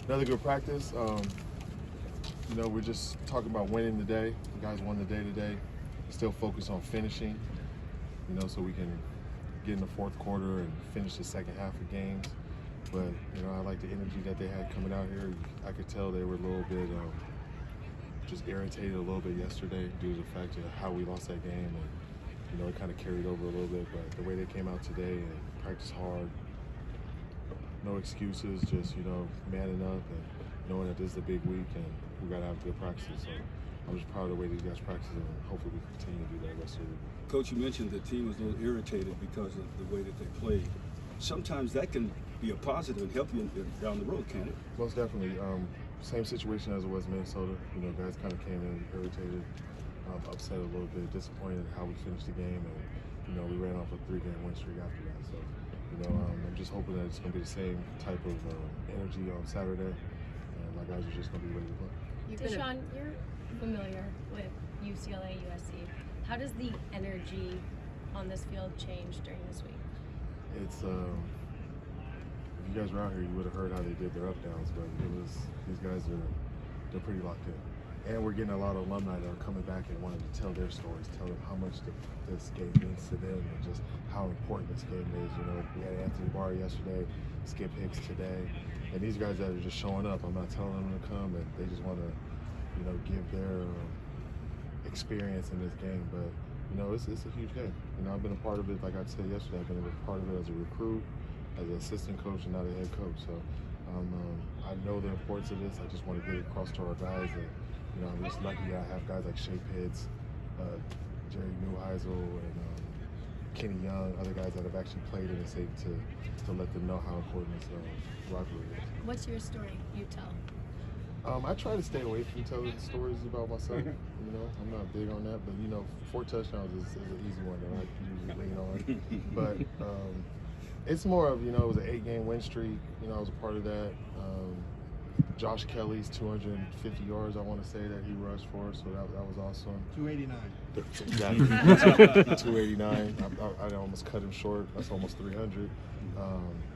Another good practice. You know, we're just talking about winning the day. You guys won the day today. Still focused on finishing, you know, so we can get in the fourth quarter and finish the second half of games. But, you know, I like the energy that they had coming out here. I could tell they were a little bit just irritated a little bit yesterday due to the fact of how we lost that game. And, you know, it kind of carried over a little bit. But the way they came out today and practiced hard, no excuses, just, you know, manning up and knowing that this is a big week and we got to have good practices. So I'm just proud of the way these guys practice and hopefully we continue to do that rest of the week. Coach, you mentioned the team was a little irritated because of the way that they played. Sometimes that can be a positive and help you down the road, can't it? Most definitely. Same situation as it was Minnesota. You know, guys kind of came in irritated, upset a little bit, disappointed how we finished the game, and you know we ran off a 3-game win streak after that. So, you know, I'm just hoping that it's going to be the same type of energy on Saturday, and my guys are just going to be ready to play. DeShaun, you're familiar with UCLA, USC. How does the energy on this field change during this week? It's if you guys were out here, you would have heard how they did their up downs, but these guys they're pretty locked in, and we're getting a lot of alumni that are coming back and wanting to tell their stories, tell them how much this game means to them and just how important this game is. You know, we had Anthony Barr yesterday, Skip Hicks today, and these guys that are just showing up. I'm not telling them to come, and they just want to, you know, give their experience in this game. But you know, it's a huge game. You know, I've been a part of it, like I said yesterday. I've been a part of it as a recruit, as an assistant coach, and now the head coach. So I know the importance of this. I just want to get it across to our guys. And you know, I'm just lucky that I have guys like Shea Pitts, Jerry Neuheisel, and Kenny Young, other guys that have actually played in the state to let them know how important this rivalry is. What's your story you tell? I try to stay away from telling stories about myself. You know, I'm not big on that, but you know, 4 touchdowns is an easy one that I usually lean on. But it's more of, you know, it was an 8-game win streak. You know, I was a part of that. Josh Kelly's 250 yards, I want to say, that he rushed for, so that was awesome. 289. Exactly. 289. I almost cut him short. That's almost 300.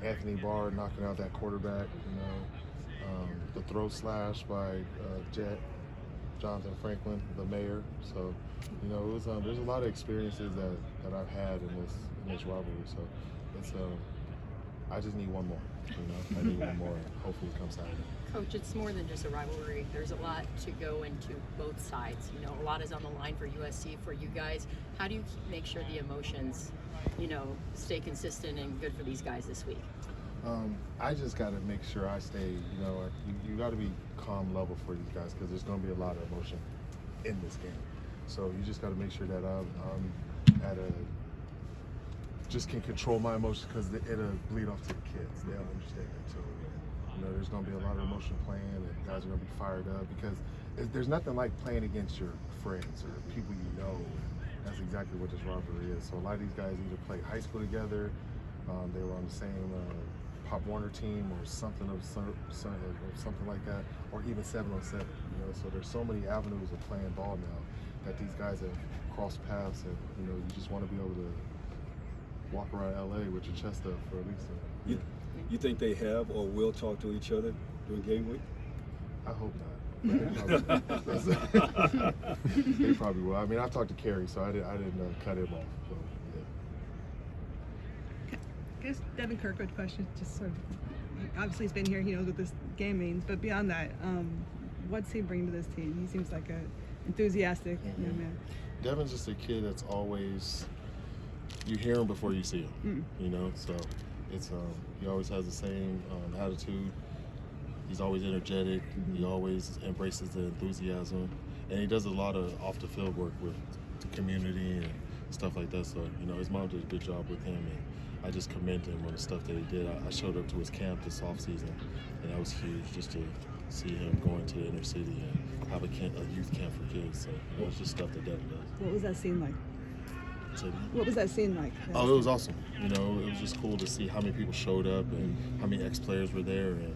Anthony Barr knocking out that quarterback. You know, the throw slash by Jonathan Franklin, the mayor. So, you know, it was there's a lot of experiences that I've had in this rivalry. So it's I just need one more. You know, I need one more. And hopefully it comes Saturday. Coach, it's more than just a rivalry. There's a lot to go into both sides. You know, a lot is on the line for USC, for you guys. How do you make sure the emotions, you know, stay consistent and good for these guys this week? I just got to make sure I stay, you know, you got to be calm level for these guys because there's going to be a lot of emotion in this game. So you just got to make sure that I'm at just can control my emotions because it'll bleed off to the kids. They'll understand that too. You know, there's going to be a lot of emotion playing and guys are going to be fired up because there's nothing like playing against your friends or people you know. That's exactly what this rivalry is. So a lot of these guys either played high school together, they were on the same Pop Warner team or something like that, or even 7-on-7. You know, so there's so many avenues of playing ball now that these guys have crossed paths, and you know, you just want to be able to walk around LA with your chest up for at least a year. You think they have or will talk to each other during game week? I hope not. They probably will. I mean, I've talked to Kerry, so I didn't cut him off. So, yeah. I guess Devin Kirk, good question. Just sort of, obviously he's been here, he knows what this game means, but beyond that, what's he bring to this team? He seems like an enthusiastic young man. Devin's just a kid that's always, you hear him before you see him, you know, so it's he always has the same attitude. He's always energetic. He always embraces the enthusiasm, and he does a lot of off the field work with the community and stuff like that. So, you know, his mom did a good job with him, and I just commend him on the stuff that he did. I showed up to his camp this offseason, and that was huge just to see him going to the inner city and have a youth camp for kids. So, you know, it's just stuff that Devin does. What was that scene like? So, what was that scene like? Oh, it was awesome. You know, it was just cool to see how many people showed up and how many ex-players were there. And,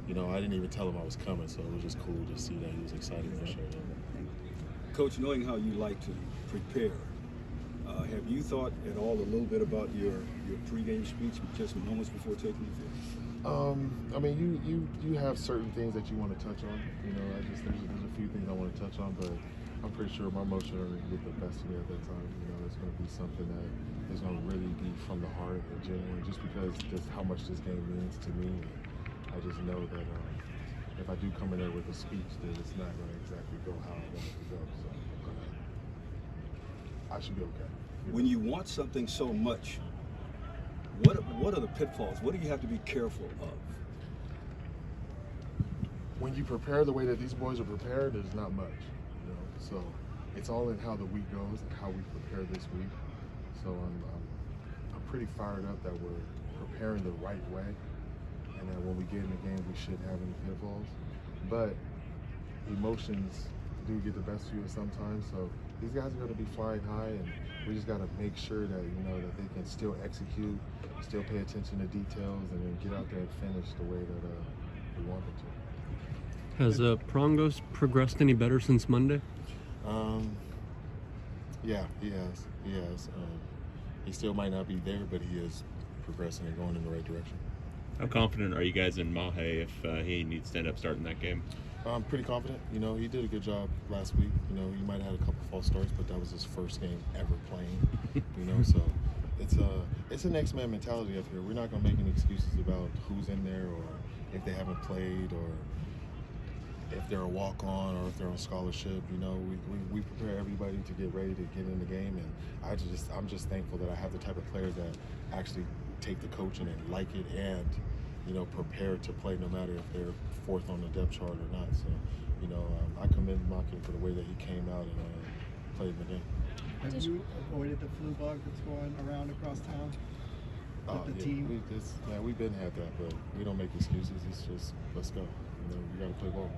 you know, I didn't even tell him I was coming, so it was just cool to see that he was excited for showing up. Coach, knowing how you like to prepare, have you thought at all a little bit about your pregame speech just moments before taking the field? I mean, you have certain things that you want to touch on. You know, there's a few things I want to touch on, but I'm pretty sure my emotion will get the best of me at that time. You know, it's going to be something that is going to really be from the heart and genuine, just because just how much this game means to me. I just know that if I do come in there with a speech, that it's not going to exactly go how I want it to go. So I should be okay. When you want something so much, what are the pitfalls? What do you have to be careful of? When you prepare the way that these boys are prepared, there's not much, you know. So it's all in how the week goes and how we prepare this week. So I'm pretty fired up that we're preparing the right way, and that when we get in the game, we shouldn't have any pitfalls. But emotions do get the best of you sometimes. So these guys are going to be flying high, and we just got to make sure that that they can still execute, still pay attention to details, and then get out there and finish the way that we want them to. Has Prangos progressed any better since Monday? Yeah, he has. He still might not be there, but he is progressing and going in the right direction. How confident are you guys in Mahe if he needs to end up starting that game? I'm pretty confident. You know, he did a good job last week. You know, he might have had a couple false starts, but that was his first game ever playing. You know, so it's a next man mentality up here. We're not gonna make any excuses about who's in there or if they haven't played or if they're a walk-on or if they're on scholarship. You know, we prepare everybody to get ready to get in the game, and I'm just thankful that I have the type of players that actually take the coaching and like it and prepared to play no matter if they're fourth on the depth chart or not. So, I commend Maki for the way that he came out and played in the game. Have you avoided the flu bug that's going around across town with the team? We've been had that, but we don't make excuses. It's just, let's go. We got to play ball.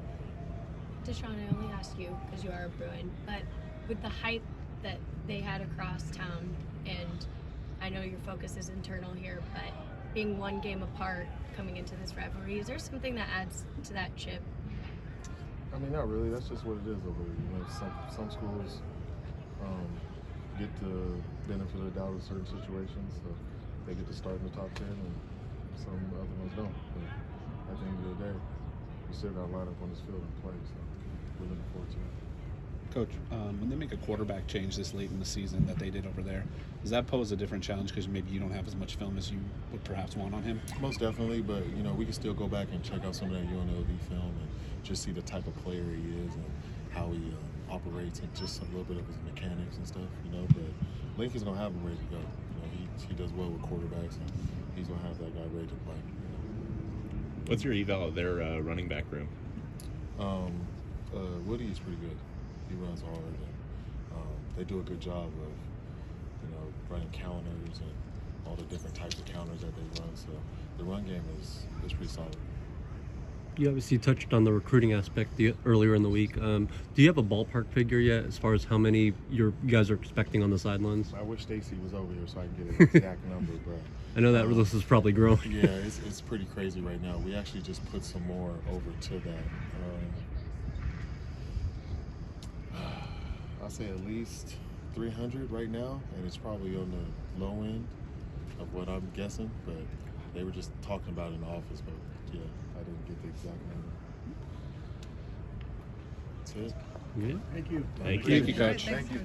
DeShaun, I only ask you because you are a Bruin, but with the hype that they had across town, and I know your focus is internal here, but being one game apart coming into this rivalry, is there something that adds to that chip? I mean, not really. That's just what it is over here. Some schools get the benefit of the doubt in certain situations, so they get to start in the top 10, and some other ones don't. But at the end of the day, we still got to line up on this field and play, so we're looking forward to it. Coach, when they make a quarterback change this late in the season that they did over there, does that pose a different challenge because maybe you don't have as much film as you would perhaps want on him? Most definitely, but we can still go back and check out some of that UNLV film and just see the type of player he is and how he operates and just a little bit of his mechanics and stuff, But Lincoln's gonna have him ready to go. He does well with quarterbacks, and he's gonna have that guy ready to play. What's your eval of their running back room? Woody is pretty good. He runs hard, and they do a good job of running counters and all the different types of counters that they run. So the run game is pretty solid. You obviously touched on the recruiting aspect earlier in the week. Do you have a ballpark figure yet as far as how many you guys are expecting on the sidelines? I wish Stacy was over here so I can get an exact number, but I know that list is probably growing. Yeah, it's pretty crazy right now. We actually just put some more over to that. I'll say at least 300 right now, and it's probably on the low end of what I'm guessing, but they were just talking about it in the office, but yeah, I didn't get the exact number. That's it. Yeah. Thank you. Thank you. Thank you, Coach. Thank you.